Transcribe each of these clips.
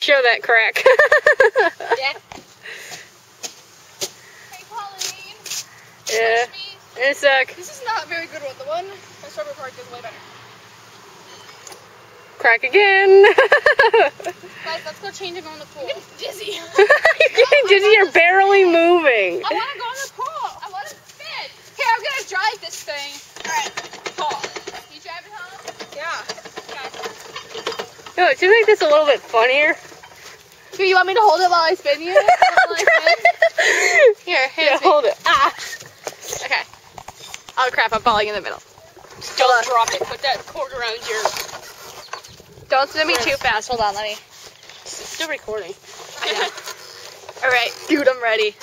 Show that crack. Yeah. Hey, Pauline. Yeah. In a sec. This is not very good one. The one at Strawberry Park is way better. Crack again. Guys, let's go change him on the pool. I'm getting dizzy. You're getting dizzy. You're barely moving. I want to go in the pool. I want to fit. Here, I'm going to drive this thing. All right. Paul. You drive it home? Yeah. Okay. No, do you think this a little bit funnier? Here, you want me to hold it while I spin you? Here, Yeah, hold it. Ah. Okay. Oh crap, I'm falling in the middle. Don't drop it. Put that cord around your... Don't spin me too fast. Hold on, let me. Still recording. I know. Alright, dude, I'm ready.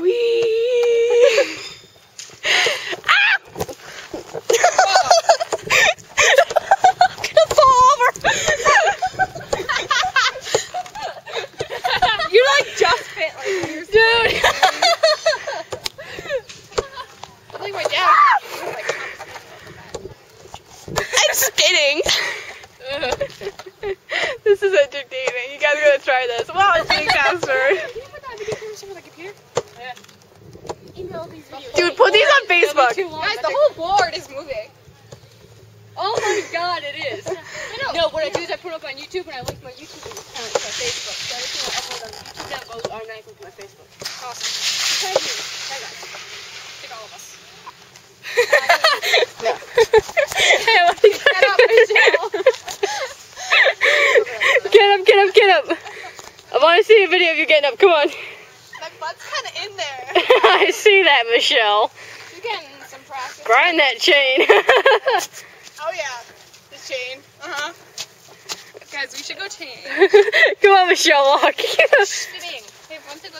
Whee! Spinning. This is entertaining. You guys gotta try this. Wow, it's being faster. Can you put that video camera on the computer? Yeah. Email these videos. Dude, put these on Facebook. Guys, the whole board is moving. Oh my god, it is. I know. No, what I do is I put it up on YouTube and I link my YouTube account to my Facebook. So everything I upload on YouTube now goes automatically to my Facebook. Awesome. Tag me. Tag us. Take all of us. No. Hey, what are you Get up, Michelle. Get up. I want to see a video of you getting up. Come on. My butt's kind of in there. I see that, Michelle. You're getting some practice. Grind that chain. Oh yeah, the chain. Guys, we should go chain. Come on, Michelle, walk. Sitting. Hey, once it goes